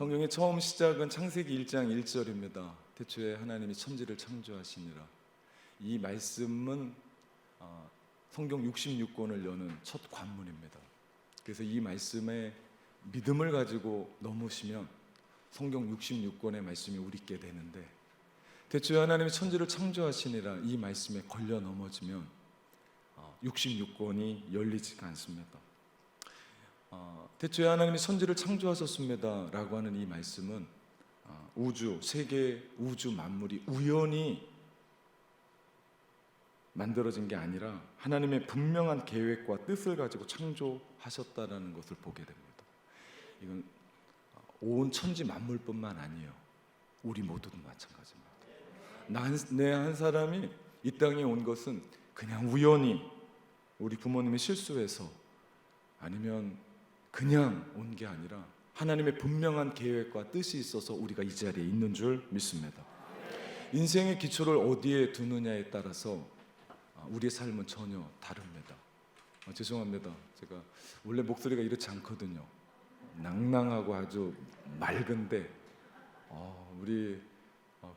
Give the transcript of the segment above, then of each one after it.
성경의 처음 시작은 창세기 1장 1절입니다. 태초에 하나님이 천지를 창조하시니라. 이 말씀은 성경 66권을 여는 첫 관문입니다. 그래서 이 말씀에 믿음을 가지고 넘으시면 성경 66권의 말씀이 우리께 되는데, 태초에 하나님이 천지를 창조하시니라 이 말씀에 걸려 넘어지면 66권이 열리지가 않습니다. 태초에 하나님이 천지를 창조하셨습니다 라고 하는 이 말씀은 세계 우주 만물이 우연히 만들어진 게 아니라 하나님의 분명한 계획과 뜻을 가지고 창조하셨다라는 것을 보게 됩니다. 이건 온 천지 만물뿐만 아니에요. 우리 모두도 마찬가지입니다. 내 한 사람이 이 땅에 온 것은 그냥 우연히 우리 부모님이 실수해서 아니면 그냥 온 게 아니라 하나님의 분명한 계획과 뜻이 있어서 우리가 이 자리에 있는 줄 믿습니다. 인생의 기초를 어디에 두느냐에 따라서 우리의 삶은 전혀 다릅니다. 죄송합니다. 제가 원래 목소리가 이렇지 않거든요. 낭낭하고 아주 맑은데 우리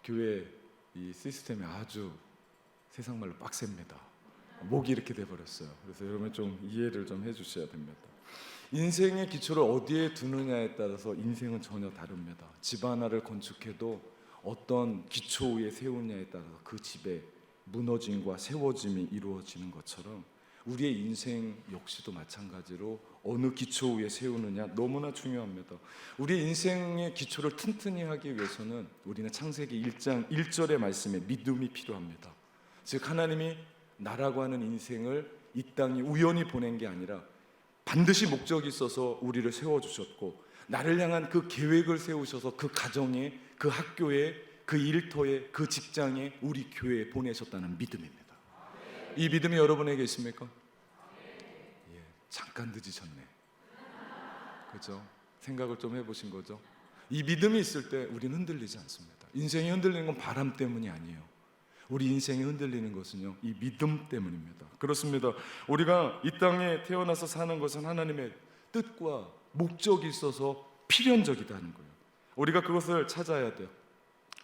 교회 이 시스템이 아주 세상 말로 빡셉니다. 목이 이렇게 돼버렸어요. 그래서 여러분 좀 이해를 좀 해주셔야 됩니다. 인생의 기초를 어디에 두느냐에 따라서 인생은 전혀 다릅니다. 집 하나를 건축해도 어떤 기초 위에 세우냐에 따라서 그 집의 무너짐과 세워짐이 이루어지는 것처럼 우리의 인생 역시도 마찬가지로 어느 기초 위에 세우느냐 너무나 중요합니다. 우리의 인생의 기초를 튼튼히 하기 위해서는 우리는 창세기 1장 1절의 말씀에 믿음이 필요합니다. 즉 하나님이 나라고 하는 인생을 이 땅에 우연히 보낸 게 아니라 반드시 목적이 있어서 우리를 세워주셨고, 나를 향한 그 계획을 세우셔서 그 가정에, 그 학교에, 그 일터에, 그 직장에, 우리 교회에 보내셨다는 믿음입니다. 이 믿음이 여러분에게 있습니까? 예, 잠깐 늦으셨네. 그렇죠? 생각을 좀 해보신 거죠? 이 믿음이 있을 때 우리는 흔들리지 않습니다. 인생이 흔들리는 건 바람 때문이 아니에요. 우리 인생이 흔들리는 것은요, 이 믿음 때문입니다. 그렇습니다. 우리가 이 땅에 태어나서 사는 것은 하나님의 뜻과 목적이 있어서 필연적이다는 거예요. 우리가 그것을 찾아야 돼요.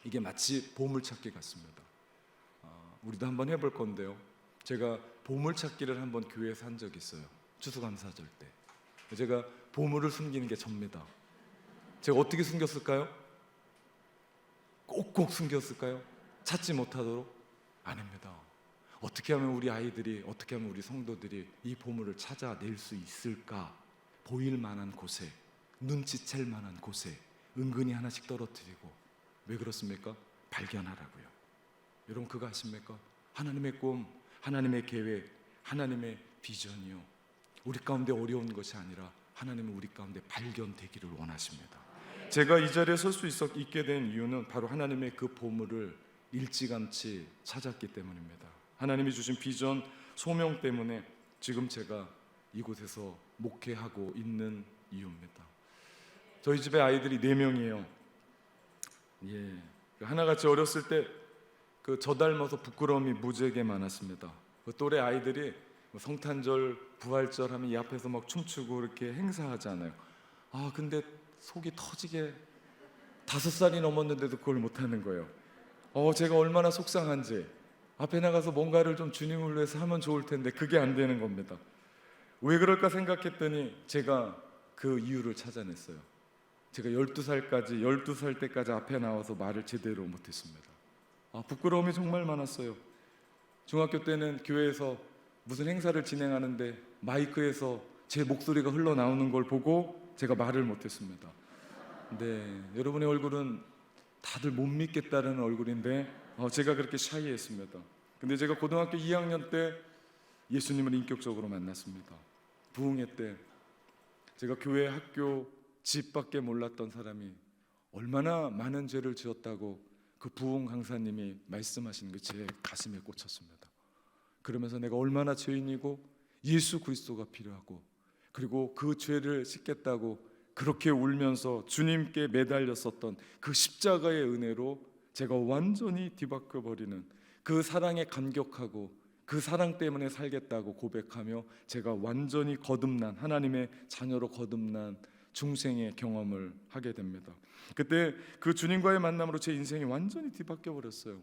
이게 마치 보물찾기 같습니다. 우리도 한번 해볼 건데요, 제가 보물찾기를 한번 교회에서 한 적이 있어요. 추수감사절 때 제가 보물을 숨기는 게 접니다. 제가 어떻게 숨겼을까요? 꼭꼭 숨겼을까요? 찾지 못하도록? 아닙니다. 어떻게 하면 우리 아이들이, 어떻게 하면 우리 성도들이 이 보물을 찾아낼 수 있을까? 보일 만한 곳에, 눈치챌 만한 곳에 은근히 하나씩 떨어뜨리고. 왜 그렇습니까? 발견하라고요. 여러분 그거 아십니까? 하나님의 꿈, 하나님의 계획, 하나님의 비전이요, 우리 가운데 어려운 것이 아니라 하나님은 우리 가운데 발견되기를 원하십니다. 제가 이 자리에 설 수 있게 된 이유는 바로 하나님의 그 보물을 일찌감치 찾았기 때문입니다. 하나님이 주신 비전, 소명 때문에 지금 제가 이곳에서 목회하고 있는 이유입니다. 저희 집에 아이들이 4명이에요. 예, 하나같이 어렸을 때 저 닮아서 부끄러움이 무지하게 많았습니다. 그 또래 아이들이 성탄절, 부활절 하면 이 앞에서 막 춤추고 이렇게 행사하잖아요. 근데 속이 터지게 5살이 넘었는데도 그걸 못하는 거예요. 제가 얼마나 속상한지, 앞에 나가서 뭔가를 좀 주님을 위해서 하면 좋을 텐데 그게 안 되는 겁니다. 왜 그럴까 생각했더니 제가 그 이유를 찾아냈어요. 제가 12살 때까지 앞에 나와서 말을 제대로 못했습니다. 부끄러움이 정말 많았어요. 중학교 때는 교회에서 무슨 행사를 진행하는데 마이크에서 제 목소리가 흘러나오는 걸 보고 제가 말을 못했습니다. 네, 여러분의 얼굴은 다들 못 믿겠다는 얼굴인데 제가 그렇게 샤이했습니다. 근데 제가 고등학교 2학년 때 예수님을 인격적으로 만났습니다. 부흥회 때 제가 교회, 학교, 집 밖에 몰랐던 사람이 얼마나 많은 죄를 지었다고 그 부흥 강사님이 말씀하신 게 제 가슴에 꽂혔습니다. 그러면서 내가 얼마나 죄인이고 예수 그리스도가 필요하고, 그리고 그 죄를 씻겠다고 그렇게 울면서 주님께 매달렸었던 그 십자가의 은혜로 제가 완전히 뒤바뀌어 버리는, 그 사랑에 감격하고 그 사랑 때문에 살겠다고 고백하며 제가 완전히 거듭난, 하나님의 자녀로 거듭난 중생의 경험을 하게 됩니다. 그때 그 주님과의 만남으로 제 인생이 완전히 뒤바뀌어 버렸어요.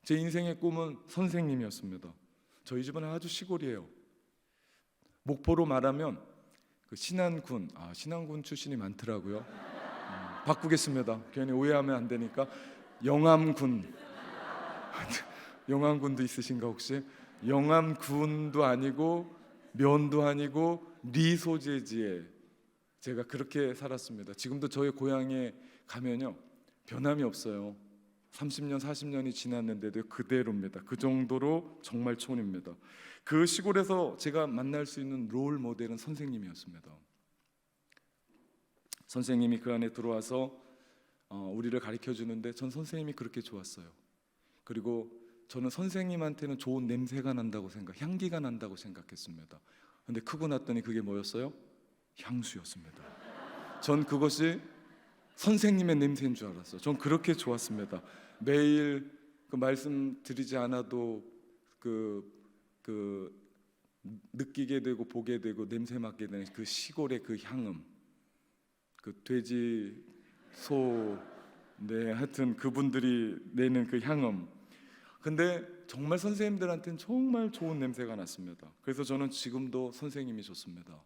제 인생의 꿈은 선생님이었습니다. 저희 집은 아주 시골이에요. 목포로 말하면 그 신안군, 신안군 출신이 많더라고요. 바꾸겠습니다. 괜히 오해하면 안 되니까. 영암군. 영암군도 있으신가 혹시? 영암군도 아니고 면도 아니고 리소재지에 제가 그렇게 살았습니다. 지금도 저의 고향에 가면요 변함이 없어요. 30년 40년이 지났는데도 그대로입니다. 그 정도로 정말 촌입니다. 그 시골에서 제가 만날 수 있는 롤 모델은 선생님이었습니다. 선생님이 그 안에 들어와서 우리를 가르쳐 주는데 전 선생님이 그렇게 좋았어요. 그리고 저는 선생님한테는 좋은 냄새가 난다고 향기가 난다고 생각했습니다. 근데 크고 났더니 그게 뭐였어요? 향수였습니다. 전 그것이 선생님의 냄새인 줄 알았어요. 전 그렇게 좋았습니다. 매일 그 말씀드리지 않아도 느끼게 되고 보게 되고 냄새 맡게 되는 그 시골의 그 향음, 그 돼지, 소, 하여튼 그분들이 내는 그 향음. 근데 정말 선생님들한테는 정말 좋은 냄새가 났습니다. 그래서 저는 지금도 선생님이 좋습니다.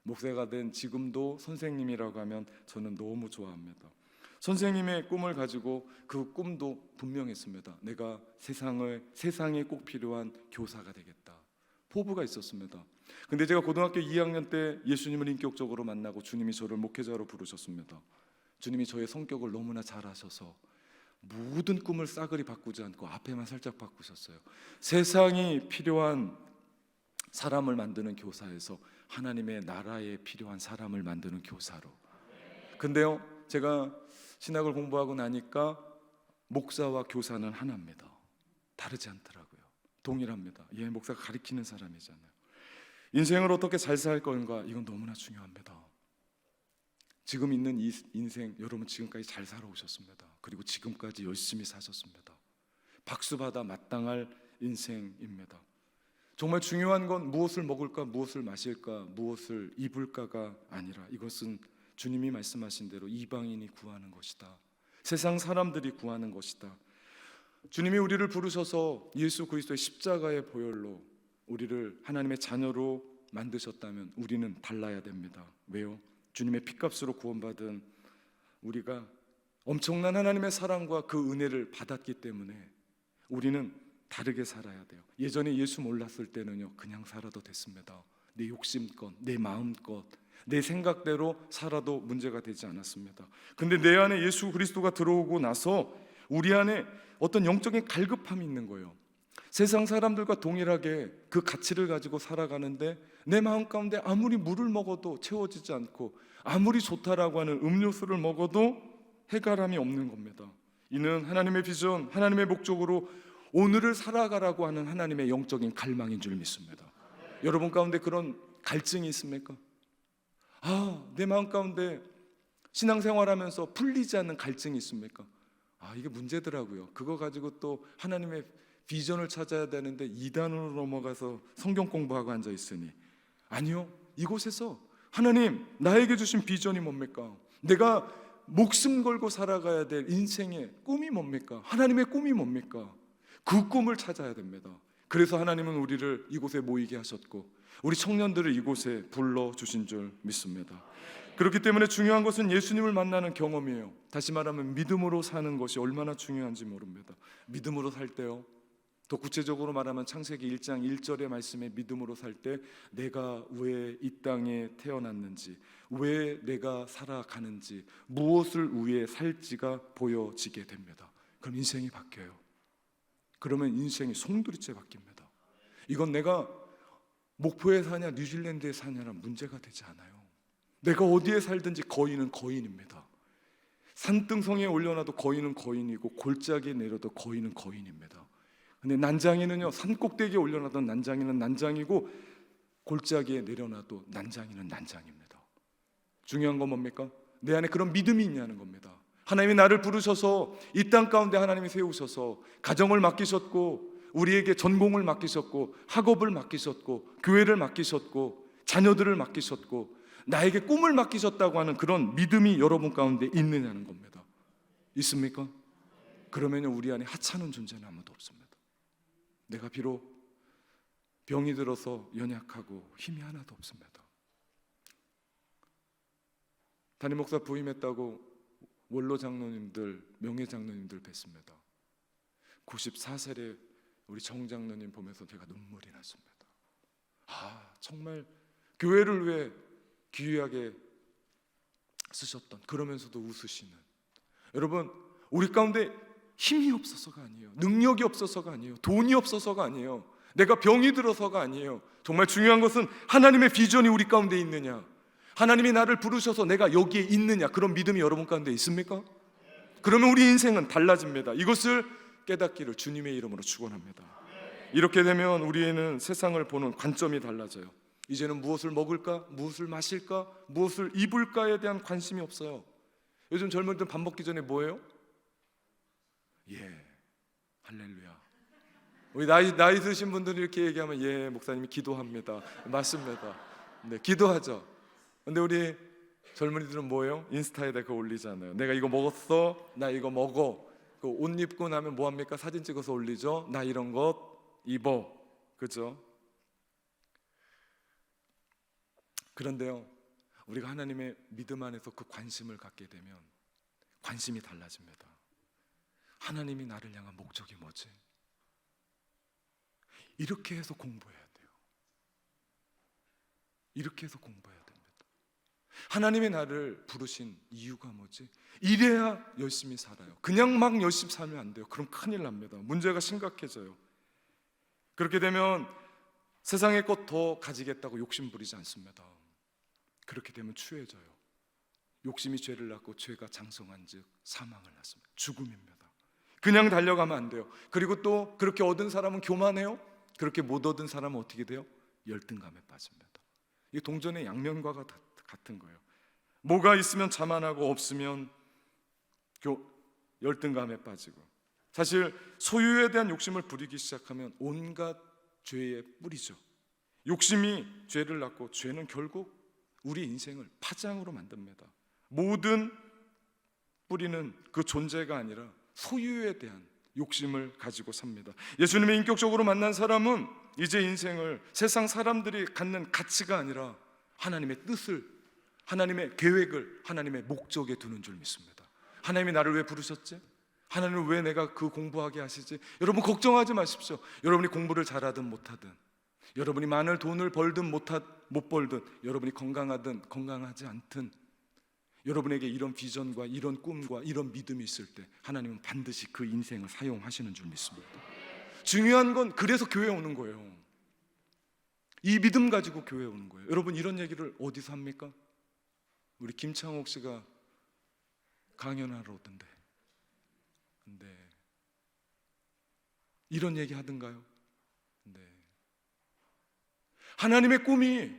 목사가 된 지금도 선생님이라고 하면 저는 너무 좋아합니다. 선생님의 꿈을 가지고 그 꿈도 분명했습니다. 내가 세상에 꼭 필요한 교사가 되겠다. 포부가 있었습니다. 근데 제가 고등학교 2학년 때 예수님을 인격적으로 만나고 주님이 저를 목회자로 부르셨습니다. 주님이 저의 성격을 너무나 잘 아셔서 모든 꿈을 싸그리 바꾸지 않고 앞에만 살짝 바꾸셨어요. 세상이 필요한 사람을 만드는 교사에서 하나님의 나라에 필요한 사람을 만드는 교사로. 근데요, 제가 신학을 공부하고 나니까 목사와 교사는 하나입니다. 다르지 않더라고요. 동일합니다. 목사가 가리키는 사람이잖아요. 인생을 어떻게 잘 살 건가, 이건 너무나 중요합니다. 지금 있는 이 인생, 여러분 지금까지 잘 살아오셨습니다. 그리고 지금까지 열심히 사셨습니다. 박수받아 마땅할 인생입니다. 정말 중요한 건 무엇을 먹을까, 무엇을 마실까, 무엇을 입을까가 아니라 이것은 주님이 말씀하신 대로 이방인이 구하는 것이다. 세상 사람들이 구하는 것이다. 주님이 우리를 부르셔서 예수 그리스도의 십자가의 보혈로 우리를 하나님의 자녀로 만드셨다면 우리는 달라야 됩니다. 왜요? 주님의 핏값으로 구원받은 우리가 엄청난 하나님의 사랑과 그 은혜를 받았기 때문에 우리는 다르게 살아야 돼요. 예전에 예수 몰랐을 때는요 그냥 살아도 됐습니다. 내 욕심껏, 내 마음껏, 내 생각대로 살아도 문제가 되지 않았습니다. 근데 내 안에 예수 그리스도가 들어오고 나서 우리 안에 어떤 영적인 갈급함이 있는 거예요. 세상 사람들과 동일하게 그 가치를 가지고 살아가는데 내 마음 가운데 아무리 물을 먹어도 채워지지 않고 아무리 좋다라고 하는 음료수를 먹어도 해결함이 없는 겁니다. 이는 하나님의 비전, 하나님의 목적으로 오늘을 살아가라고 하는 하나님의 영적인 갈망인 줄 믿습니다. 여러분 가운데 그런 갈증이 있습니까? 내 마음 가운데 신앙생활하면서 풀리지 않는 갈증이 있습니까? 이게 문제더라고요. 그거 가지고 또 하나님의 비전을 찾아야 되는데 이단으로 넘어가서 성경 공부하고 앉아 있으니, 아니요, 이곳에서 하나님 나에게 주신 비전이 뭡니까? 내가 목숨 걸고 살아가야 될 인생의 꿈이 뭡니까? 하나님의 꿈이 뭡니까? 그 꿈을 찾아야 됩니다. 그래서 하나님은 우리를 이곳에 모이게 하셨고 우리 청년들을 이곳에 불러주신 줄 믿습니다. 그렇기 때문에 중요한 것은 예수님을 만나는 경험이에요. 다시 말하면 믿음으로 사는 것이 얼마나 중요한지 모릅니다. 믿음으로 살 때요, 더 구체적으로 말하면 창세기 1장 1절의 말씀에 믿음으로 살 때 내가 왜 이 땅에 태어났는지, 왜 내가 살아가는지, 무엇을 위해 살지가 보여지게 됩니다. 그럼 인생이 바뀌어요. 그러면 인생이 송두리째 바뀝니다. 이건 내가 목포에 사냐 뉴질랜드에 사냐는 문제가 되지 않아요. 내가 어디에 살든지 거인은 거인입니다. 산등성에 올려놔도 거인은 거인이고 골짜기에 내려도 거인은 거인입니다. 근데 난장이는요, 산꼭대기에 올려놔도 난장이는 난장이고 골짜기에 내려놔도 난장이는 난장입니다. 중요한 건 뭡니까? 내 안에 그런 믿음이 있냐는 겁니다. 하나님이 나를 부르셔서 이 땅 가운데 하나님이 세우셔서 가정을 맡기셨고 우리에게 전공을 맡기셨고 학업을 맡기셨고 교회를 맡기셨고 자녀들을 맡기셨고 나에게 꿈을 맡기셨다고 하는 그런 믿음이 여러분 가운데 있느냐는 겁니다. 있습니까? 그러면 우리 안에 하찮은 존재는 아무도 없습니다. 내가 비록 병이 들어서 연약하고 힘이 하나도 없습니다. 담임 목사 부임했다고 원로 장로님들, 명예 장로님들 뵀습니다. 94세의 우리 정 장로님 보면서 제가 눈물이 났습니다. 정말 교회를 위해 귀하게 쓰셨던, 그러면서도 웃으시는, 여러분 우리 가운데 힘이 없어서가 아니에요, 능력이 없어서가 아니에요, 돈이 없어서가 아니에요, 내가 병이 들어서가 아니에요. 정말 중요한 것은 하나님의 비전이 우리 가운데 있느냐, 하나님이 나를 부르셔서 내가 여기에 있느냐, 그런 믿음이 여러분 가운데 있습니까? 그러면 우리 인생은 달라집니다. 이것을 깨닫기를 주님의 이름으로 축원합니다. 이렇게 되면 우리는 세상을 보는 관점이 달라져요. 이제는 무엇을 먹을까, 무엇을 마실까, 무엇을 입을까에 대한 관심이 없어요. 요즘 젊은이들 밥 먹기 전에 뭐예요? 할렐루야. 우리 나이 드신 분들이 이렇게 얘기하면 목사님이 기도합니다. 맞습니다. 네, 기도하죠. 근데 우리 젊은이들은 뭐예요? 인스타에다 그거 올리잖아요. 내가 이거 먹었어, 나 이거 먹어. 그 옷 입고 나면 뭐합니까? 사진 찍어서 올리죠. 나 이런 것 입어. 그죠? 그런데요, 우리가 하나님의 믿음 안에서 그 관심을 갖게 되면 관심이 달라집니다. 하나님이 나를 향한 목적이 뭐지? 이렇게 해서 공부해야 돼요. 이렇게 해서 공부해야 됩니다. 하나님이 나를 부르신 이유가 뭐지? 이래야 열심히 살아요. 그냥 막 열심히 살면 안 돼요. 그럼 큰일 납니다. 문제가 심각해져요. 그렇게 되면 세상의 것 더 가지겠다고 욕심 부리지 않습니다. 그렇게 되면 추해져요. 욕심이 죄를 낳고 죄가 장성한 즉 사망을 낳습니다. 죽음입니다. 그냥 달려가면 안 돼요. 그리고 또 그렇게 얻은 사람은 교만해요. 그렇게 못 얻은 사람은 어떻게 돼요? 열등감에 빠집니다. 이게 동전의 양면과 같은 거예요. 뭐가 있으면 자만하고 없으면 열등감에 빠지고, 사실 소유에 대한 욕심을 부리기 시작하면 온갖 죄의 뿌리죠. 욕심이 죄를 낳고 죄는 결국 우리 인생을 파장으로 만듭니다. 모든 뿌리는 그 존재가 아니라 소유에 대한 욕심을 가지고 삽니다. 예수님의 인격적으로 만난 사람은 이제 인생을 세상 사람들이 갖는 가치가 아니라 하나님의 뜻을, 하나님의 계획을, 하나님의 목적에 두는 줄 믿습니다. 하나님이 나를 왜 부르셨지? 하나님은 왜 내가 그 공부하게 하시지? 여러분 걱정하지 마십시오. 여러분이 공부를 잘하든 못하든, 여러분이 많은 돈을 벌든 못 벌든, 여러분이 건강하든 건강하지 않든, 여러분에게 이런 비전과 이런 꿈과 이런 믿음이 있을 때 하나님은 반드시 그 인생을 사용하시는 줄 믿습니다. 중요한 건 그래서 교회에 오는 거예요. 이 믿음 가지고 교회에 오는 거예요. 여러분 이런 얘기를 어디서 합니까? 우리 김창옥 씨가 강연하러 오던데, 근데 이런 얘기 하던가요? 네. 하나님의 꿈이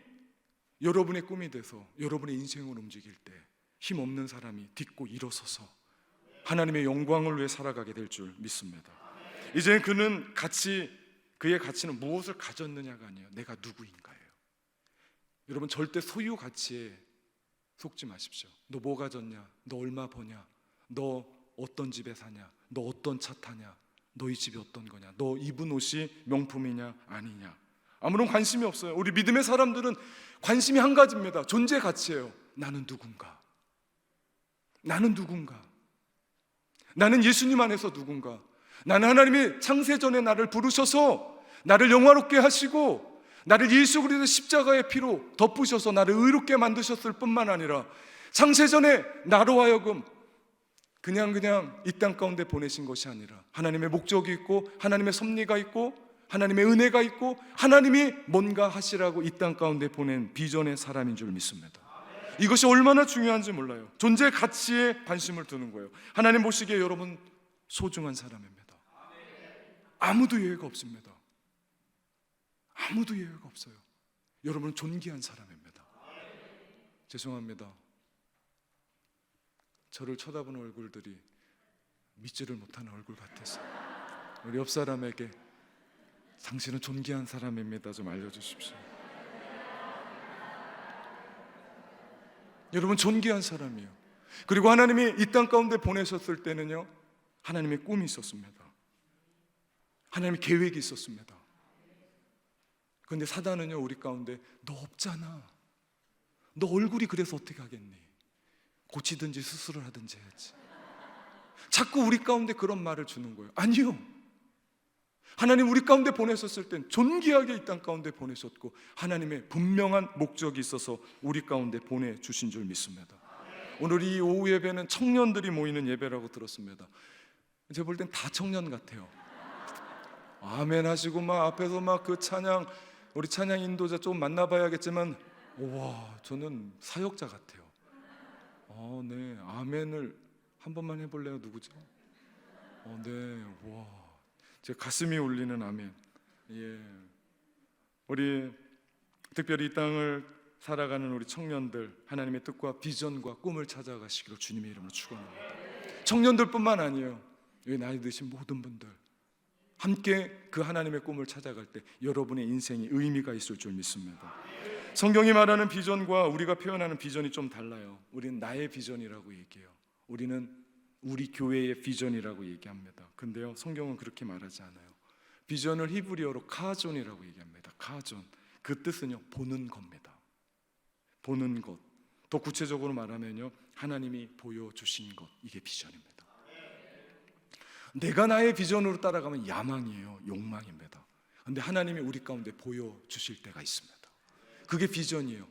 여러분의 꿈이 돼서 여러분의 인생을 움직일 때 힘없는 사람이 딛고 일어서서 하나님의 영광을 위해 살아가게 될 줄 믿습니다. 이제 그의 가치는 무엇을 가졌느냐가 아니에요. 내가 누구인가예요. 여러분 절대 소유 가치에 속지 마십시오. 너 뭐 가졌냐? 너 얼마 버냐? 너 어떤 집에 사냐? 너 어떤 차 타냐? 너희 집이 어떤 거냐? 너 입은 옷이 명품이냐 아니냐? 아무런 관심이 없어요. 우리 믿음의 사람들은 관심이 한 가지입니다. 존재 가치예요. 나는 누군가? 나는 누군가? 나는 예수님 안에서 누군가? 나는 하나님이 창세전에 나를 부르셔서 나를 영화롭게 하시고 나를 예수 그리스도의 십자가의 피로 덮으셔서 나를 의롭게 만드셨을 뿐만 아니라 창세전에 나로 하여금 그냥 이 땅 가운데 보내신 것이 아니라 하나님의 목적이 있고 하나님의 섭리가 있고 하나님의 은혜가 있고 하나님이 뭔가 하시라고 이 땅 가운데 보낸 비전의 사람인 줄 믿습니다. 이것이 얼마나 중요한지 몰라요. 존재 가치에 관심을 두는 거예요. 하나님 보시기에 여러분 소중한 사람입니다. 아무도 예외가 없습니다. 아무도 예외가 없어요. 여러분은 존귀한 사람입니다. 죄송합니다. 저를 쳐다보는 얼굴들이 믿지를 못하는 얼굴 같아서 우리 옆 사람에게 당신은 존귀한 사람입니다 좀 알려주십시오. 여러분, 존귀한 사람이에요. 그리고 하나님이 이 땅 가운데 보내셨을 때는요, 하나님의 꿈이 있었습니다. 하나님의 계획이 있었습니다. 그런데 사단은요, 우리 가운데 너 없잖아, 너 얼굴이 그래서 어떻게 하겠니, 고치든지 수술을 하든지 해야지, 자꾸 우리 가운데 그런 말을 주는 거예요. 아니요, 하나님 우리 가운데 보내셨을 땐 존귀하게 이 땅 가운데 보내셨고, 하나님의 분명한 목적이 있어서 우리 가운데 보내주신 줄 믿습니다. 오늘 이 오후 예배는 청년들이 모이는 예배라고 들었습니다. 제가 볼 땐 다 청년 같아요. 아멘 하시고 막 앞에서 막 그 찬양, 우리 찬양 인도자 좀 만나봐야겠지만, 와, 저는 사역자 같아요. 네, 아멘을 한 번만 해볼래요? 누구죠? 네, 와, 제 가슴이 울리는 아멘. 예, 우리 특별히 이 땅을 살아가는 우리 청년들, 하나님의 뜻과 비전과 꿈을 찾아가시기를 주님의 이름으로 축원합니다. 청년들뿐만 아니에요. 여기 나이 드신 모든 분들 함께 그 하나님의 꿈을 찾아갈 때 여러분의 인생이 의미가 있을 줄 믿습니다. 성경이 말하는 비전과 우리가 표현하는 비전이 좀 달라요. 우리는 나의 비전이라고 얘기해요. 우리는 우리 교회의 비전이라고 얘기합니다. 근데요, 성경은 그렇게 말하지 않아요. 비전을 히브리어로 카존이라고 얘기합니다. 카존, 그 뜻은요, 보는 겁니다. 보는 것. 더 구체적으로 말하면요, 하나님이 보여주신 것, 이게 비전입니다. 내가 나의 비전으로 따라가면 야망이에요, 욕망입니다. 그런데 하나님이 우리 가운데 보여주실 때가 있습니다. 그게 비전이에요.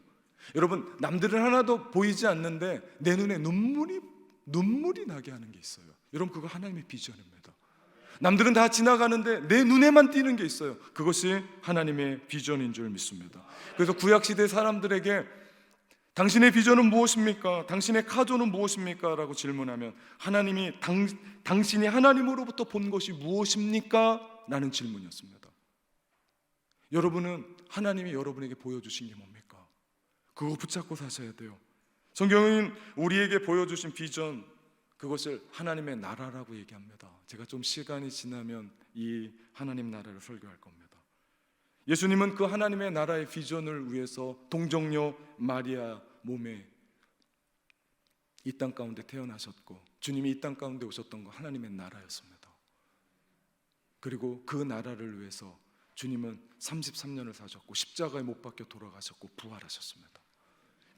여러분, 남들은 하나도 보이지 않는데 내 눈에 눈물이 나게 하는 게 있어요. 여러분, 그거 하나님의 비전입니다. 남들은 다 지나가는데 내 눈에만 띄는 게 있어요. 그것이 하나님의 비전인 줄 믿습니다. 그래서 구약시대 사람들에게 당신의 비전은 무엇입니까? 당신의 카존은 무엇입니까? 라고 질문하면 하나님이 당신이 하나님으로부터 본 것이 무엇입니까? 라는 질문이었습니다. 여러분은 하나님이 여러분에게 보여주신 게 뭡니까? 그거 붙잡고 사셔야 돼요. 성경은 우리에게 보여주신 비전, 그것을 하나님의 나라라고 얘기합니다. 제가 좀 시간이 지나면 이 하나님 나라를 설교할 겁니다. 예수님은 그 하나님의 나라의 비전을 위해서 동정녀 마리아 몸에 이 땅 가운데 태어나셨고, 주님이 이 땅 가운데 오셨던 거 하나님의 나라였습니다. 그리고 그 나라를 위해서 주님은 33년을 사셨고 십자가에 못 박혀 돌아가셨고 부활하셨습니다.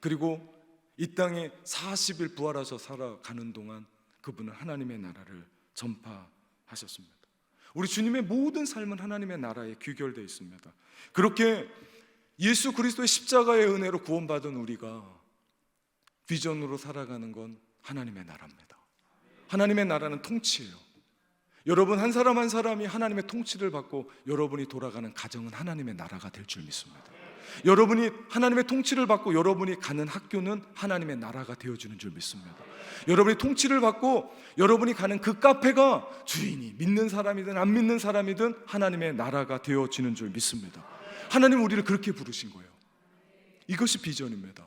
그리고 이 땅에 40일 부활하셔 살아가는 동안 그분은 하나님의 나라를 전파하셨습니다. 우리 주님의 모든 삶은 하나님의 나라에 귀결되어 있습니다. 그렇게 예수 그리스도의 십자가의 은혜로 구원받은 우리가 비전으로 살아가는 건 하나님의 나라입니다. 하나님의 나라는 통치예요. 여러분, 한 사람 한 사람이 하나님의 통치를 받고 여러분이 돌아가는 가정은 하나님의 나라가 될 줄 믿습니다. 여러분이 하나님의 통치를 받고 여러분이 가는 학교는 하나님의 나라가 되어주는 줄 믿습니다. 여러분이 통치를 받고 여러분이 가는 그 카페가 주인이 믿는 사람이든 안 믿는 사람이든 하나님의 나라가 되어지는 줄 믿습니다. 하나님 우리를 그렇게 부르신 거예요. 이것이 비전입니다.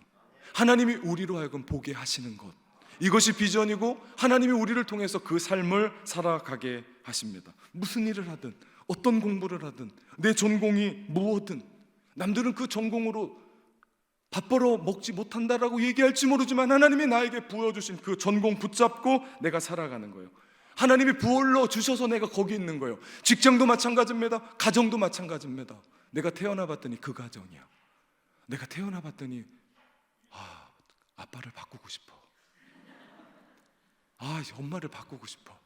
하나님이 우리로 하여금 보게 하시는 것, 이것이 비전이고 하나님이 우리를 통해서 그 삶을 살아가게 하십니다. 무슨 일을 하든 어떤 공부를 하든 내 전공이 무엇든 남들은 그 전공으로 밥 벌어 먹지 못한다라고 얘기할지 모르지만 하나님이 나에게 부어주신 그 전공 붙잡고 내가 살아가는 거예요. 하나님이 부어러 주셔서 내가 거기 있는 거예요. 직장도 마찬가지입니다. 가정도 마찬가지입니다. 내가 태어나 봤더니 그 가정이야. 내가 태어나 봤더니 아빠를 바꾸고 싶어. 엄마를 바꾸고 싶어.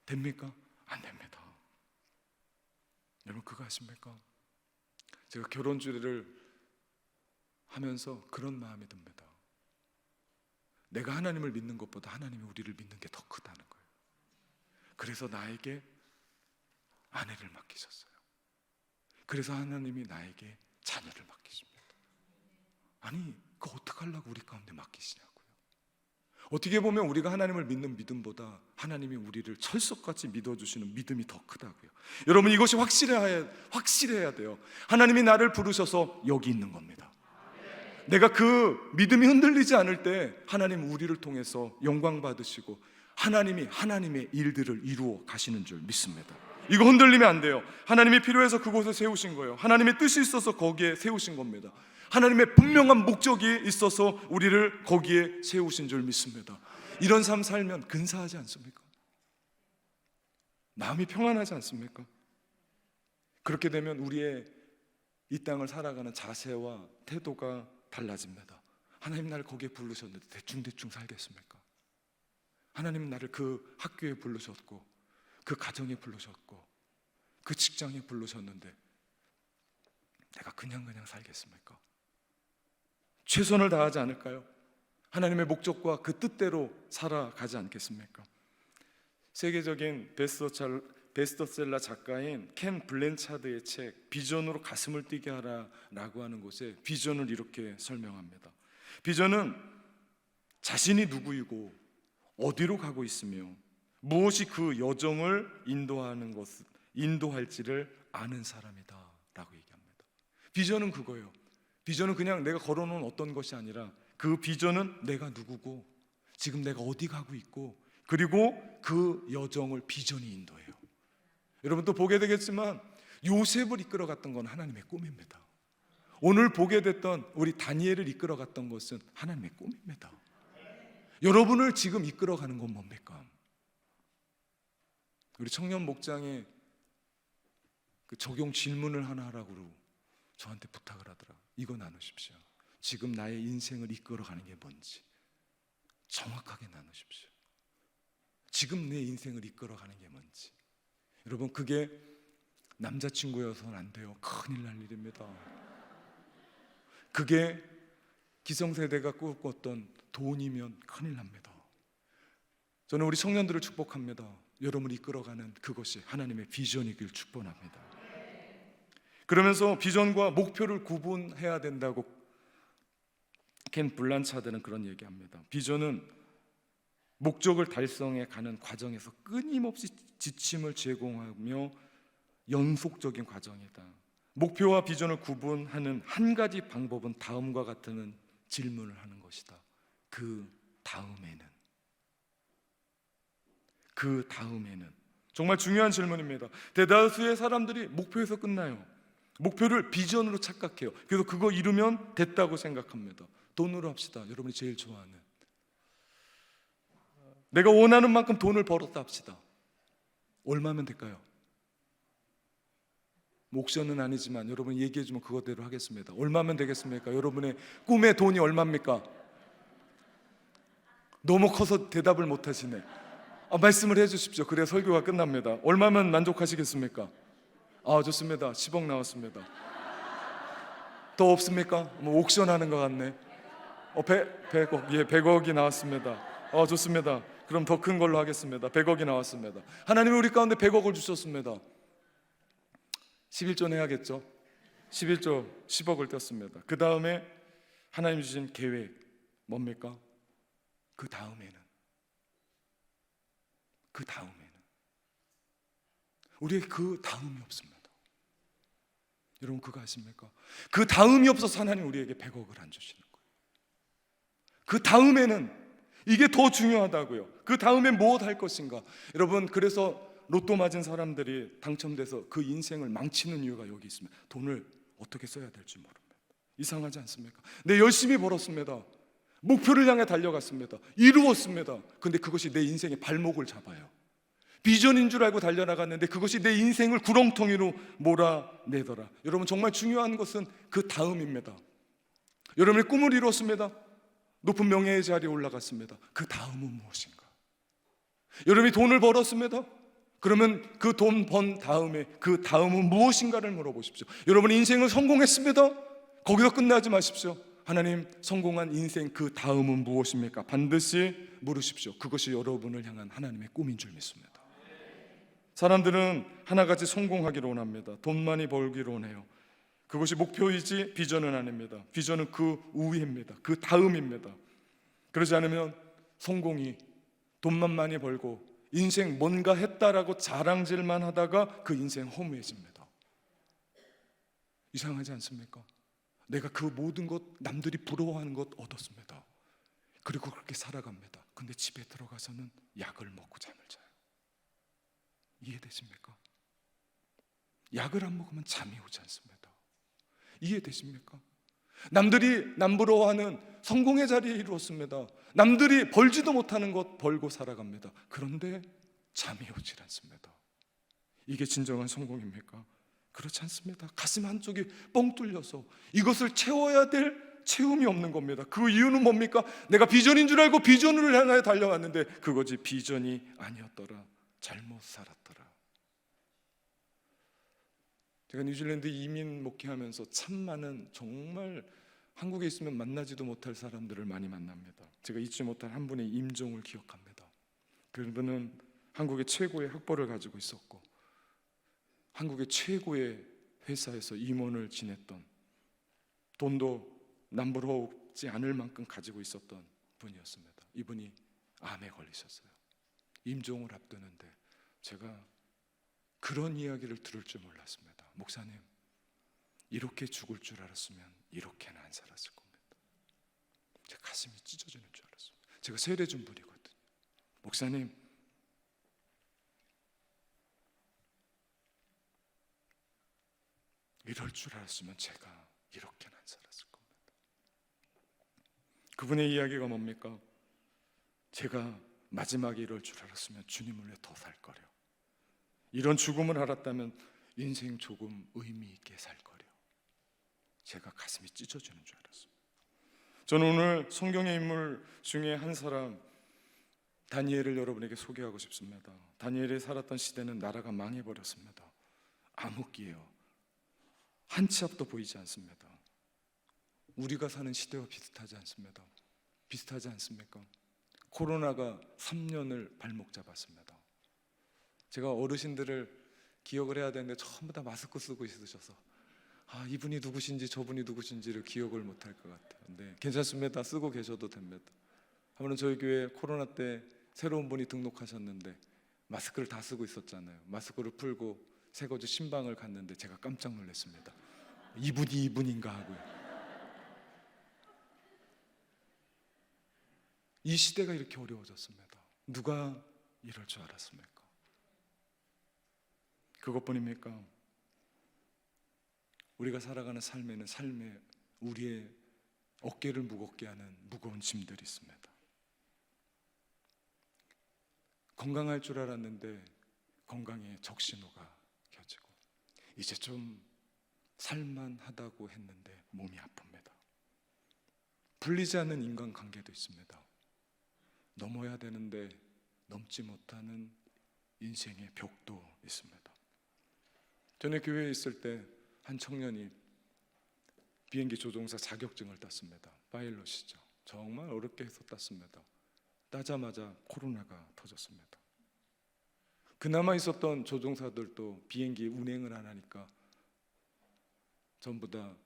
됩니까? 안 됩니다. 여러분, 그거 아십니까? 제가 결혼주례를 하면서 그런 마음이 듭니다. 내가 하나님을 믿는 것보다 하나님이 우리를 믿는 게 더 크다는 거예요. 그래서 나에게 아내를 맡기셨어요. 그래서 하나님이 나에게 자녀를 맡기십니다. 아니, 그거 어떡하려고 우리 가운데 맡기시냐고요. 어떻게 보면 우리가 하나님을 믿는 믿음보다 하나님이 우리를 철석같이 믿어주시는 믿음이 더 크다고요. 여러분, 이것이 확실해야 돼요. 하나님이 나를 부르셔서 여기 있는 겁니다. 내가 그 믿음이 흔들리지 않을 때 하나님 우리를 통해서 영광 받으시고 하나님이 하나님의 일들을 이루어 가시는 줄 믿습니다. 이거 흔들리면 안 돼요. 하나님이 필요해서 그곳에 세우신 거예요. 하나님의 뜻이 있어서 거기에 세우신 겁니다. 하나님의 분명한 목적이 있어서 우리를 거기에 세우신 줄 믿습니다. 이런 삶 살면 근사하지 않습니까? 마음이 평안하지 않습니까? 그렇게 되면 우리의 이 땅을 살아가는 자세와 태도가 달라집니다. 하나님 나를 거기에 부르셨는데 대충 살겠습니까? 하나님 나를 그 학교에 부르셨고 그 가정에 부르셨고 그 직장에 부르셨는데 내가 그냥 살겠습니까? 최선을 다하지 않을까요? 하나님의 목적과 그 뜻대로 살아가지 않겠습니까? 세계적인 베스트셀러 작가인 켄 블랜차드의 책 비전으로 가슴을 뛰게 하라라고 하는 곳에 비전을 이렇게 설명합니다. 비전은 자신이 누구이고 어디로 가고 있으며 무엇이 그 여정을 인도할지를 아는 사람이다라고 얘기합니다. 비전은 그거예요. 비전은 그냥 내가 걸어놓은 어떤 것이 아니라 그 비전은 내가 누구고 지금 내가 어디 가고 있고 그리고 그 여정을 비전이 인도해요. 여러분 또 보게 되겠지만 요셉을 이끌어갔던 건 하나님의 꿈입니다. 오늘 보게 됐던 우리 다니엘을 이끌어갔던 것은 하나님의 꿈입니다. 여러분을 지금 이끌어가는 건 뭡니까? 우리 청년 목장에 그 적용 질문을 하나 하라고 저한테 부탁을 하더라. 이거 나누십시오. 지금 나의 인생을 이끌어가는 게 뭔지 정확하게 나누십시오. 지금 내 인생을 이끌어가는 게 뭔지. 여러분 그게 남자친구여서는 안 돼요. 큰일 날 일입니다. 그게 기성세대가 꿈꿨던 돈이면 큰일 납니다. 저는 우리 청년들을 축복합니다. 여러분을 이끌어가는 그것이 하나님의 비전이길 축복합니다. 그러면서 비전과 목표를 구분해야 된다고 켄 블란차드는 그런 얘기합니다. 비전은 목적을 달성해 가는 과정에서 끊임없이 지침을 제공하며 연속적인 과정이다. 목표와 비전을 구분하는 한 가지 방법은 다음과 같은 질문을 하는 것이다. 그 다음에는 정말 중요한 질문입니다. 대다수의 사람들이 목표에서 끝나요. 목표를 비전으로 착각해요. 그래서 그거 이루면 됐다고 생각합니다. 돈으로 합시다. 여러분이 제일 좋아하는, 내가 원하는 만큼 돈을 벌었다 합시다. 얼마면 될까요? 옥션은 아니지만 여러분 얘기해주면 그거대로 하겠습니다. 얼마면 되겠습니까? 여러분의 꿈의 돈이 얼마입니까? 너무 커서 대답을 못하시네. 말씀을 해주십시오. 그래야 설교가 끝납니다. 얼마면 만족하시겠습니까? 좋습니다. 10억 나왔습니다. 더 없습니까? 뭐 옥션 하는 것 같네. 100억, 예, 100억이 나왔습니다. 좋습니다. 그럼 더 큰 걸로 하겠습니다. 100억이 나왔습니다. 하나님이 우리 가운데 100억을 주셨습니다. 11조 내야겠죠? 11조 10억을 떼었습니다. 그 다음에 하나님 주신 계획 뭡니까? 그 다음에는 우리에게 그 다음이 없습니다. 여러분 그거 아십니까? 그 다음이 없어서 하나님 우리에게 100억을 안 주시는 거예요. 그 다음에는 이게 더 중요하다고요. 그 다음에 무엇 할 것인가? 여러분 그래서 로또 맞은 사람들이 당첨돼서 그 인생을 망치는 이유가 여기 있습니다. 돈을 어떻게 써야 될지 모릅니다. 이상하지 않습니까? 내 열심히 벌었습니다. 목표를 향해 달려갔습니다. 이루었습니다. 근데 그것이 내 인생의 발목을 잡아요. 비전인 줄 알고 달려나갔는데 그것이 내 인생을 구렁텅이로 몰아내더라. 여러분 정말 중요한 것은 그 다음입니다. 여러분의 꿈을 이루었습니다. 높은 명예의 자리에 올라갔습니다. 그 다음은 무엇인가? 여러분이 돈을 벌었습니다. 그러면 그 돈 번 다음에 그 다음은 무엇인가를 물어보십시오. 여러분의 인생을 성공했습니다. 거기서 끝나지 마십시오. 하나님 성공한 인생 그 다음은 무엇입니까? 반드시 물으십시오. 그것이 여러분을 향한 하나님의 꿈인 줄 믿습니다. 사람들은 하나같이 성공하기를 원합니다. 돈 많이 벌기를 원해요. 그것이 목표이지 비전은 아닙니다. 비전은 그 우위입니다. 그 다음입니다. 그러지 않으면 성공이 돈만 많이 벌고 인생 뭔가 했다라고 자랑질만 하다가 그 인생 허무해집니다. 이상하지 않습니까? 내가 그 모든 것, 남들이 부러워하는 것 얻었습니다. 그리고 그렇게 살아갑니다. 근데 집에 들어가서는 약을 먹고 잠을 자요. 이해되십니까? 약을 안 먹으면 잠이 오지 않습니다. 이해되십니까? 남들이 남부러워하는 성공의 자리에 이루었습니다. 남들이 벌지도 못하는 것 벌고 살아갑니다. 그런데 잠이 오질 않습니다. 이게 진정한 성공입니까? 그렇지 않습니다. 가슴 한쪽이 뻥 뚫려서 이것을 채워야 될 채움이 없는 겁니다. 그 이유는 뭡니까? 내가 비전인 줄 알고 비전을 향하여 달려왔는데 그것이 비전이 아니었더라. 잘못 살았더라. 제가 뉴질랜드 이민 목회하면서 참 많은, 정말 한국에 있으면 만나지도 못할 사람들을 많이 만납니다. 제가 잊지 못할 한 분의 임종을 기억합니다. 그분은 한국의 최고의 학벌을 가지고 있었고 한국의 최고의 회사에서 임원을 지냈던, 돈도 남부럽지 않을 만큼 가지고 있었던 분이었습니다. 이분이 암에 걸리셨어요. 임종을 앞두는데 제가 그런 이야기를 들을 줄 몰랐습니다. 목사님, 이렇게 죽을 줄 알았으면 이렇게는 안 살았을 겁니다. 제 가슴이 찢어지는 줄 알았습니다. 제가 세례 준 분이거든요. 목사님, 이럴 줄 알았으면 제가 이렇게는 안 살았을 겁니다. 그분의 이야기가 뭡니까? 제가 마지막에 이럴 줄 알았으면 주님을 위해 더 살 거려. 이런 죽음을 알았다면 인생 조금 의미 있게 살 거려. 제가 가슴이 찢어지는 줄 알았습니다. 저는 오늘 성경의 인물 중에 한 사람, 다니엘을 여러분에게 소개하고 싶습니다. 다니엘이 살았던 시대는 나라가 망해버렸습니다. 암흑기예요. 한 치 앞도 보이지 않습니다. 우리가 사는 시대와 비슷하지 않습니다. 비슷하지 않습니까? 코로나가 3년을 발목 잡았습니다. 제가 어르신들을 기억을 해야 되는데 전부 다 마스크 쓰고 있으셔서 이분이 누구신지 저분이 누구신지를 기억을 못할 것 같아요. 네, 괜찮습니다. 쓰고 계셔도 됩니다. 한번은 저희 교회 코로나 때 새로운 분이 등록하셨는데 마스크를 다 쓰고 있었잖아요. 마스크를 풀고 새거주 신방을 갔는데 제가 깜짝 놀랐습니다. 이분이 이분인가 하고요. 이 시대가 이렇게 어려워졌습니다. 누가 이럴 줄 알았습니까? 그것뿐입니까? 우리가 살아가는 삶에는 삶에 우리의 어깨를 무겁게 하는 무거운 짐들이 있습니다. 건강할 줄 알았는데 건강에 적신호가 켜지고 이제 좀 살만하다고 했는데 몸이 아픕니다. 풀리지 않는 인간관계도 있습니다. 넘어야 되는데 넘지 못하는 인생의 벽도 있습니다. 전에 교회에 있을 때 한 청년이 비행기 조종사 자격증을 땄습니다. 파일럿이죠. 정말 어렵게 해서 땄습니다. 따자마자 코로나가 터졌습니다. 그나마 있었던 조종사들도 비행기 운행을 안 하니까 전부 다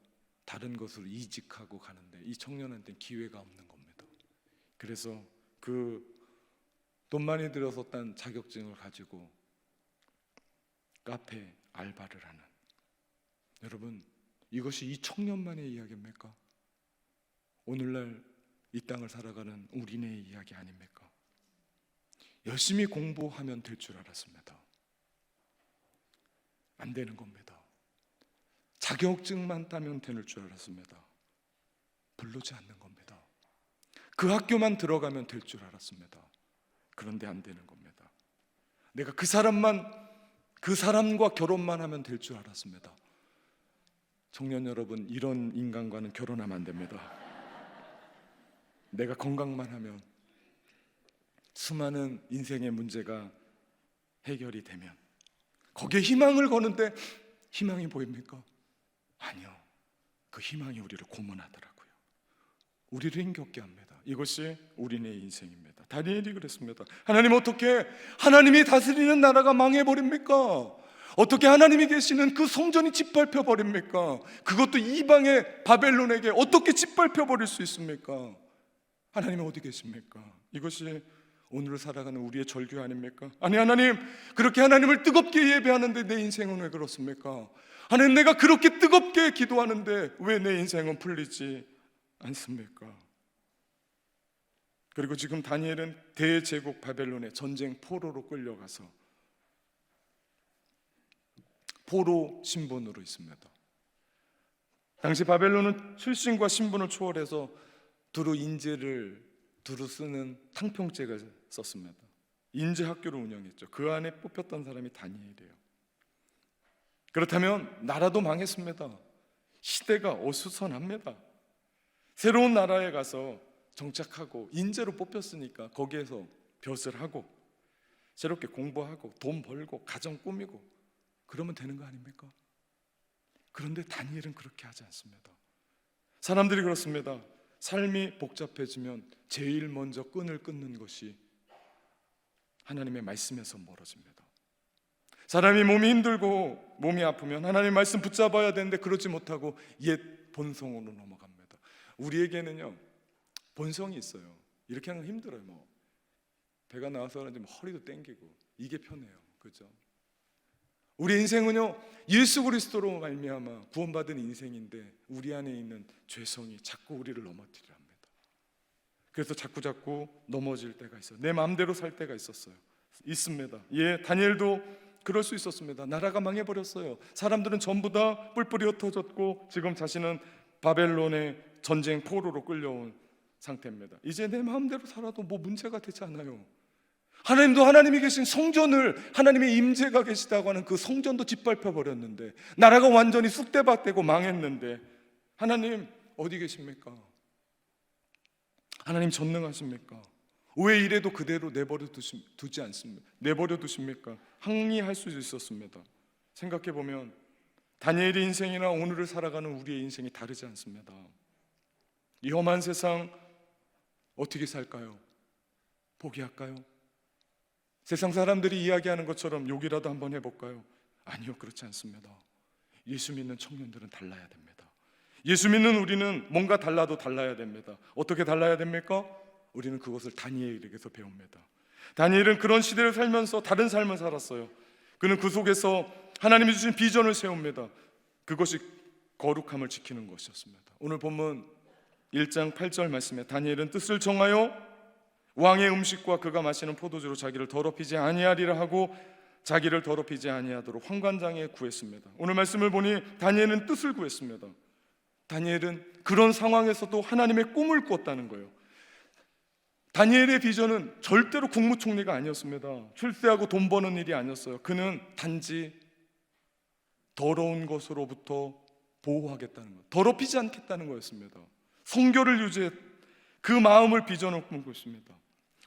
다른 것으로 이직하고 가는데 이 청년한테는 기회가 없는 겁니다. 그래서 그 돈 많이 들여서 딴 자격증을 가지고 카페 알바를 하는, 여러분, 이것이 이 청년만의 이야기입니까? 오늘날 이 땅을 살아가는 우리네 이야기 아닙니까? 열심히 공부하면 될 줄 알았습니다. 안 되는 겁니다. 자격증만 따면 되는 줄 알았습니다. 부르지 않는 겁니다. 그 학교만 들어가면 될 줄 알았습니다. 그런데 안 되는 겁니다. 내가 그 사람과 결혼만 하면 될 줄 알았습니다. 청년 여러분, 이런 인간과는 결혼하면 안 됩니다. 내가 건강만 하면, 수많은 인생의 문제가 해결이 되면 거기에 희망을 거는데 희망이 보입니까? 아니요. 그 희망이 우리를 고문하더라고요. 우리를 힘겹게 합니다. 이것이 우리네 인생입니다. 다니엘이 그랬습니다. 하나님, 어떻게 하나님이 다스리는 나라가 망해버립니까? 어떻게 하나님이 계시는 그 성전이 짓밟혀 버립니까? 그것도 이방의 바벨론에게 어떻게 짓밟혀 버릴 수 있습니까? 하나님이 어디 계십니까? 이것이 오늘을 살아가는 우리의 절규 아닙니까? 아니, 하나님, 그렇게 하나님을 뜨겁게 예배하는데 내 인생은 왜 그렇습니까? 하나님, 내가 그렇게 뜨겁게 기도하는데 왜 내 인생은 풀리지 않습니까? 그리고 지금 다니엘은 대제국 바벨론의 전쟁 포로로 끌려가서 포로 신분으로 있습니다. 당시 바벨론은 출신과 신분을 초월해서 두루 인재를 두루 쓰는 탕평제가 썼습니다. 인재 학교를 운영했죠. 그 안에 뽑혔던 사람이 다니엘이에요. 그렇다면 나라도 망했습니다. 시대가 어수선합니다. 새로운 나라에 가서 정착하고 인재로 뽑혔으니까 거기에서 벼슬 하고 새롭게 공부하고 돈 벌고 가정 꾸미고 그러면 되는 거 아닙니까? 그런데 다니엘은 그렇게 하지 않습니다. 사람들이 그렇습니다. 삶이 복잡해지면 제일 먼저 끈을 끊는 것이 하나님의 말씀에서 멀어집니다. 사람이 몸이 힘들고 몸이 아프면 하나님의 말씀 붙잡아야 되는데 그러지 못하고 옛 본성으로 넘어갑니다. 우리에게는요 본성이 있어요. 이렇게 하는 건 힘들어요. 뭐 배가 나와서 그런지 뭐 허리도 땡기고 이게 편해요. 그렇죠? 우리 인생은요 예수 그리스도로 말미암아 구원받은 인생인데 우리 안에 있는 죄성이 자꾸 우리를 넘어뜨리려 합니다. 그래서 자꾸 넘어질 때가 있어요. 내 마음대로 살 때가 있습니다. 예, 다니엘도 그럴 수 있었습니다. 나라가 망해버렸어요. 사람들은 전부 다 뿔뿔이 흩어졌고 지금 자신은 바벨론의 전쟁 포로로 끌려온 상태입니다. 이제 내 마음대로 살아도 뭐 문제가 되지 않아요. 하나님도 하나님이 계신 성전을 하나님의 임재가 계시다고 하는 그 성전도 짓밟혀 버렸는데 나라가 완전히 쑥대밭되고 망했는데 하나님 어디 계십니까? 하나님 전능하십니까? 왜 이래도 그대로 두지 않습니까? 내버려 두십니까? 항의할 수 있었습니다. 생각해 보면 다니엘의 인생이나 오늘을 살아가는 우리의 인생이 다르지 않습니다. 이 험한 세상 어떻게 살까요? 포기할까요? 세상 사람들이 이야기하는 것처럼 욕이라도 한번 해볼까요? 아니요, 그렇지 않습니다. 예수 믿는 청년들은 달라야 됩니다. 예수 믿는 우리는 뭔가 달라도 달라야 됩니다. 어떻게 달라야 됩니까? 우리는 그것을 다니엘에게서 배웁니다. 다니엘은 그런 시대를 살면서 다른 삶을 살았어요. 그는 그 속에서 하나님이 주신 비전을 세웁니다. 그것이 거룩함을 지키는 것이었습니다. 오늘 본문 1장 8절 말씀에 다니엘은 뜻을 정하여 왕의 음식과 그가 마시는 포도주로 자기를 더럽히지 아니하리라 하고 자기를 더럽히지 아니하도록 환관장에 구했습니다. 오늘 말씀을 보니 다니엘은 뜻을 구했습니다. 다니엘은 그런 상황에서도 하나님의 꿈을 꿨다는 거예요. 다니엘의 비전은 절대로 국무총리가 아니었습니다. 출세하고 돈 버는 일이 아니었어요. 그는 단지 더러운 것으로부터 보호하겠다는 것, 더럽히지 않겠다는 거였습니다. 성결을 유지해 그 마음을 비전을 꿈꾸고 있습니다.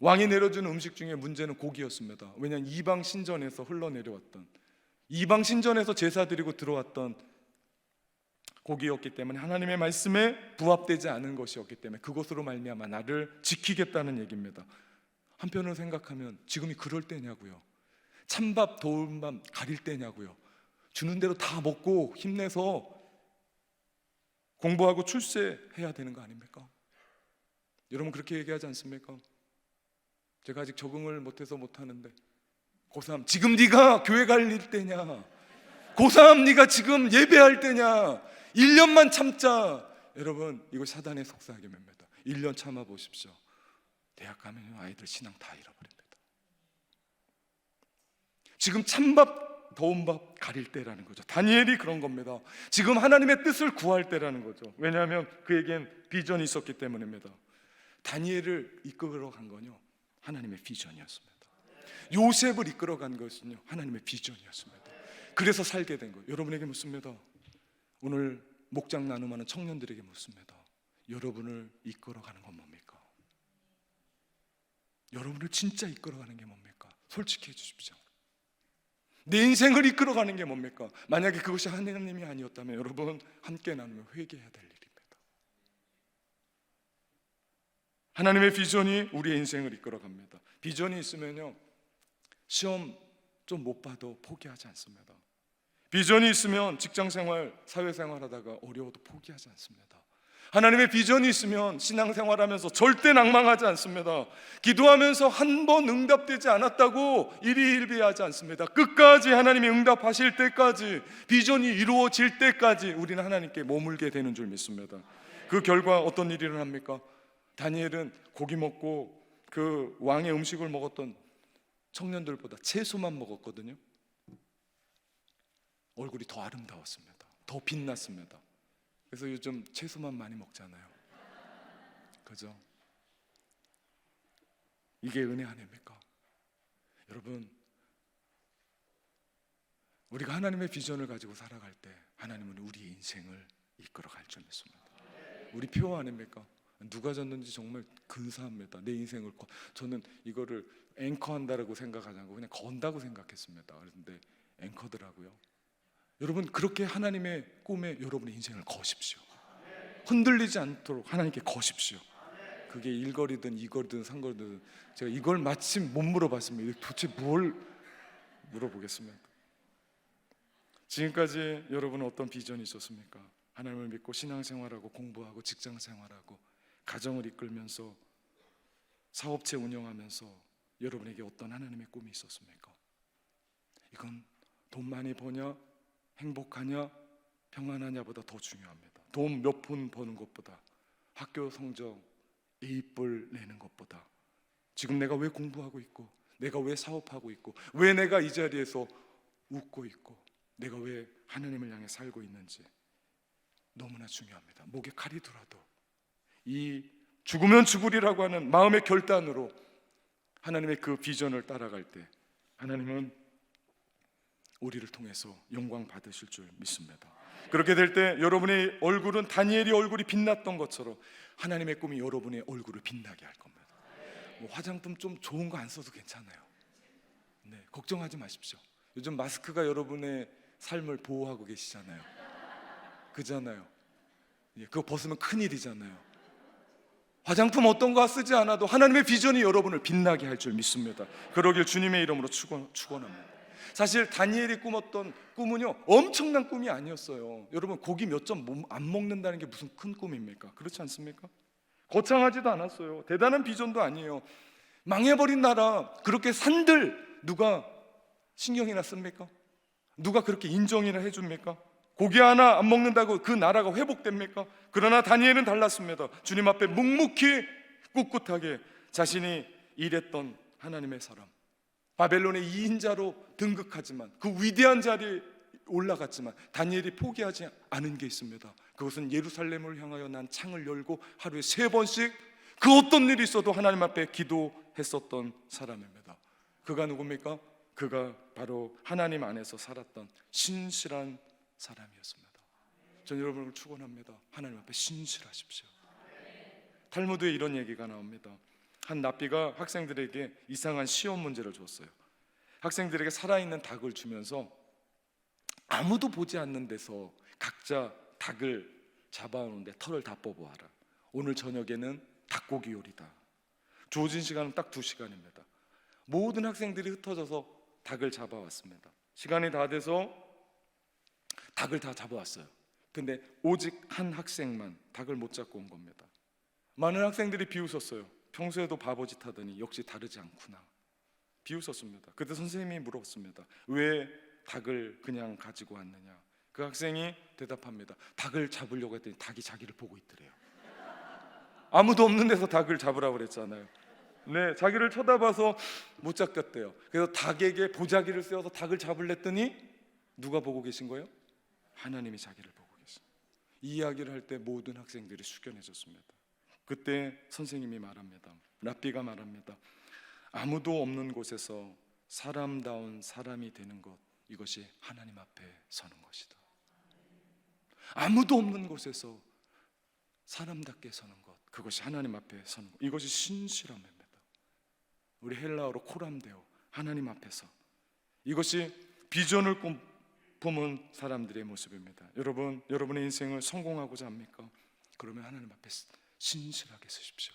왕이 내려주는 음식 중에 문제는 고기였습니다. 왜냐하면 이방 신전에서 흘러내려왔던, 이방 신전에서 제사 드리고 들어왔던 고기였기 때문에 하나님의 말씀에 부합되지 않은 것이었기 때문에 그것으로 말미암아 나를 지키겠다는 얘기입니다. 한편으로 생각하면 지금이 그럴 때냐고요. 찬밥 더운 밤 가릴 때냐고요. 주는 대로 다 먹고 힘내서 공부하고 출세해야 되는 거 아닙니까? 여러분 그렇게 얘기하지 않습니까? 제가 아직 적응을 못해서 못하는데 고3 지금 네가 교회 갈 때냐, 고3 네가 지금 예배할 때냐, 1년만 참자. 여러분 이거 사단의 속삭임입니다. 1년 참아보십시오. 대학 가면 아이들 신앙 다 잃어버립니다. 지금 찬밥 더운 밥 가릴 때라는 거죠. 다니엘이 그런 겁니다. 지금 하나님의 뜻을 구할 때라는 거죠. 왜냐하면 그에겐 비전이 있었기 때문입니다. 다니엘을 이끌어 간 건요 하나님의 비전이었습니다. 요셉을 이끌어 간 것은요 하나님의 비전이었습니다. 그래서 살게 된 거예요. 여러분에게 묻습니다. 오늘 목장 나눔하는 청년들에게 묻습니다. 여러분을 이끌어 가는 건 뭡니까? 여러분을 진짜 이끌어 가는 게 뭡니까? 솔직히 해주십시오. 내 인생을 이끌어 가는 게 뭡니까? 만약에 그것이 하나님이 아니었다면 여러분 함께 나누며 회개해야 될 일입니다. 하나님의 비전이 우리의 인생을 이끌어 갑니다. 비전이 있으면요 시험 좀 못 봐도 포기하지 않습니다. 비전이 있으면 직장생활, 사회생활 하다가 어려워도 포기하지 않습니다. 하나님의 비전이 있으면 신앙생활하면서 절대 낭망하지 않습니다. 기도하면서 한 번 응답되지 않았다고 일희일비하지 않습니다. 끝까지 하나님이 응답하실 때까지, 비전이 이루어질 때까지 우리는 하나님께 머물게 되는 줄 믿습니다. 그 결과 어떤 일이 일어납니까? 다니엘은 고기 먹고 그 왕의 음식을 먹었던 청년들보다 채소만 먹었거든요. 얼굴이 더 아름다웠습니다. 더 빛났습니다. 그래서 요즘 채소만 많이 먹잖아요. 그죠? 이게 은혜 아닙니까? 여러분, 우리가 하나님의 비전을 가지고 살아갈 때 하나님은 우리의 인생을 이끌어갈 줄 믿습니다. 우리 표 아닙니까? 누가 졌는지 정말 근사합니다. 내 인생을 저는 이거를 앵커한다라고 생각하지 않고 그냥 건다고 생각했습니다. 그런데 앵커더라고요. 여러분, 그렇게 하나님의 꿈에 여러분의 인생을 거십시오. 흔들리지 않도록 하나님께 거십시오. 그게 일거리든 이거리든 상거리든. 제가 이걸 마침 못 물어봤습니다. 도대체 뭘 물어보겠습니까? 지금까지 여러분은 어떤 비전이 있었습니까? 하나님을 믿고 신앙생활하고 공부하고 직장생활하고 가정을 이끌면서 사업체 운영하면서 여러분에게 어떤 하나님의 꿈이 있었습니까? 이건 돈 많이 버냐, 행복하냐, 평안하냐보다 더 중요합니다. 돈 몇 푼 버는 것보다, 학교 성적 A뿔 내는 것보다, 지금 내가 왜 공부하고 있고, 내가 왜 사업하고 있고, 왜 내가 이 자리에서 웃고 있고, 내가 왜 하나님을 향해 살고 있는지 너무나 중요합니다. 목에 칼이 들어도 이 죽으면 죽으리라고 하는 마음의 결단으로 하나님의 그 비전을 따라갈 때 하나님은 우리를 통해서 영광 받으실 줄 믿습니다. 그렇게 될 때 여러분의 얼굴은 다니엘의 얼굴이 빛났던 것처럼 하나님의 꿈이 여러분의 얼굴을 빛나게 할 겁니다. 뭐 화장품 좀 좋은 거 안 써도 괜찮아요. 네, 걱정하지 마십시오. 요즘 마스크가 여러분의 삶을 보호하고 계시잖아요. 그잖아요. 예, 그거 벗으면 큰일이잖아요. 화장품 어떤 거 쓰지 않아도 하나님의 비전이 여러분을 빛나게 할 줄 믿습니다. 그러길 주님의 이름으로 축원합니다. 사실 다니엘이 꿈었던 꿈은요, 엄청난 꿈이 아니었어요. 여러분, 고기 몇 점 안 먹는다는 게 무슨 큰 꿈입니까? 그렇지 않습니까? 거창하지도 않았어요. 대단한 비전도 아니에요. 망해버린 나라, 그렇게 산들 누가 신경이나 씁니까? 누가 그렇게 인정이나 해줍니까? 고기 하나 안 먹는다고 그 나라가 회복됩니까? 그러나 다니엘은 달랐습니다. 주님 앞에 묵묵히 꿋꿋하게 자신이 일했던 하나님의 사람, 바벨론의 2인자로 등극하지만 그 위대한 자리에 올라갔지만 다니엘이 포기하지 않은 게 있습니다. 그것은 예루살렘을 향하여 난 창을 열고 하루에 3번씩 그 어떤 일이 있어도 하나님 앞에 기도했었던 사람입니다. 그가 누굽니까? 그가 바로 하나님 안에서 살았던 신실한 사람이었습니다. 저는 여러분을 축원합니다. 하나님 앞에 신실하십시오. 탈무드에 이런 얘기가 나옵니다. 한 랍비가 학생들에게 이상한 시험 문제를 줬어요. 학생들에게 살아있는 닭을 주면서 아무도 보지 않는 데서 각자 닭을 잡아오는데 털을 다 뽑아와라. 오늘 저녁에는 닭고기 요리다. 주어진 시간은 딱 2시간입니다. 모든 학생들이 흩어져서 닭을 잡아왔습니다. 시간이 다 돼서 닭을 다 잡아왔어요. 근데 오직 한 학생만 닭을 못 잡고 온 겁니다. 많은 학생들이 비웃었어요. 평소에도 바보짓 하더니 역시 다르지 않구나. 비웃었습니다. 그때 선생님이 물었습니다. 왜 닭을 그냥 가지고 왔느냐? 그 학생이 대답합니다. 닭을 잡으려고 했더니 닭이 자기를 보고 있더래요. 아무도 없는 데서 닭을 잡으라고 그랬잖아요. 네, 자기를 쳐다봐서 못 잡겠대요. 그래서 닭에게 보자기를 씌워서 닭을 잡으랬더니 누가 보고 계신 거예요? 하나님이 자기를 보고 계신. 이 이야기를 할 때 모든 학생들이 숙연해졌습니다. 그때 선생님이 말합니다. 랍비가 말합니다. 아무도 없는 곳에서 사람다운 사람이 되는 것, 이것이 하나님 앞에 서는 것이다. 아무도 없는 곳에서 사람답게 서는 것, 그것이 하나님 앞에 서는 것, 이것이 신실함입니다. 우리 헬라어로 코람데오, 하나님 앞에서. 이것이 비전을 품은 사람들의 모습입니다. 여러분, 여러분의 인생을 성공하고자 합니까? 그러면 하나님 앞에 신실하게 쓰십시오.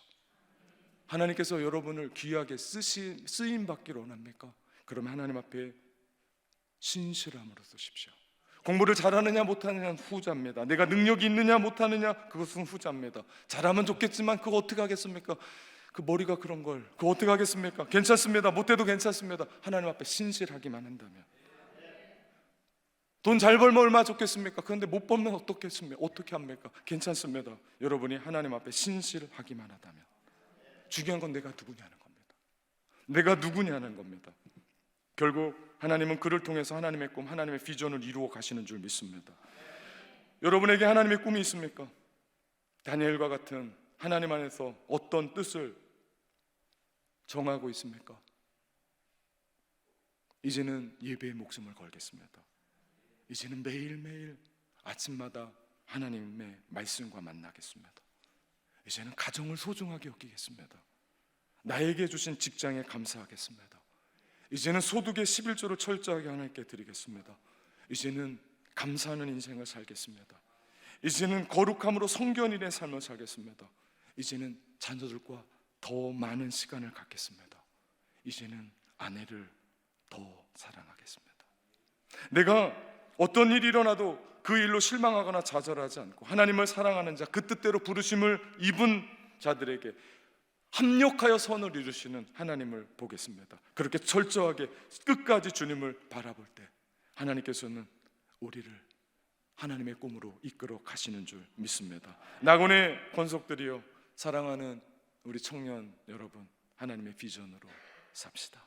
하나님께서 여러분을 귀하게 쓰임 받기를 원합니까? 그러면 하나님 앞에 신실함으로 쓰십시오. 공부를 잘하느냐 못하느냐는 후자입니다. 내가 능력이 있느냐 못하느냐, 그것은 후자입니다. 잘하면 좋겠지만 그거 어떻게 하겠습니까? 그 머리가 그런 걸 그거 어떻게 하겠습니까? 괜찮습니다. 못해도 괜찮습니다. 하나님 앞에 신실하기만 한다면. 돈 잘 벌면 얼마나 좋겠습니까? 그런데 못 벌면 어떻게 합니까? 괜찮습니다. 여러분이 하나님 앞에 신실하기만 하다면. 중요한 건 내가 누구냐는 겁니다. 내가 누구냐는 겁니다. 결국 하나님은 그를 통해서 하나님의 꿈, 하나님의 비전을 이루어 가시는 줄 믿습니다. 여러분에게 하나님의 꿈이 있습니까? 다니엘과 같은 하나님 안에서 어떤 뜻을 정하고 있습니까? 이제는 예배에 목숨을 걸겠습니다. 이제는 매일매일 아침마다 하나님의 말씀과 만나겠습니다. 이제는 가정을 소중하게 여기겠습니다. 나에게 주신 직장에 감사하겠습니다. 이제는 소득의 11조를 철저하게 하나님께 드리겠습니다. 이제는 감사하는 인생을 살겠습니다. 이제는 거룩함으로 성견인의 삶을 살겠습니다. 이제는 자녀들과 더 많은 시간을 갖겠습니다. 이제는 아내를 더 사랑하겠습니다. 내가 어떤 일이 일어나도 그 일로 실망하거나 좌절하지 않고 하나님을 사랑하는 자, 그 뜻대로 부르심을 입은 자들에게 합력하여 선을 이루시는 하나님을 보겠습니다. 그렇게 철저하게 끝까지 주님을 바라볼 때 하나님께서는 우리를 하나님의 꿈으로 이끌어 가시는 줄 믿습니다. 낙원의 권속들이여, 사랑하는 우리 청년 여러분, 하나님의 비전으로 삽시다.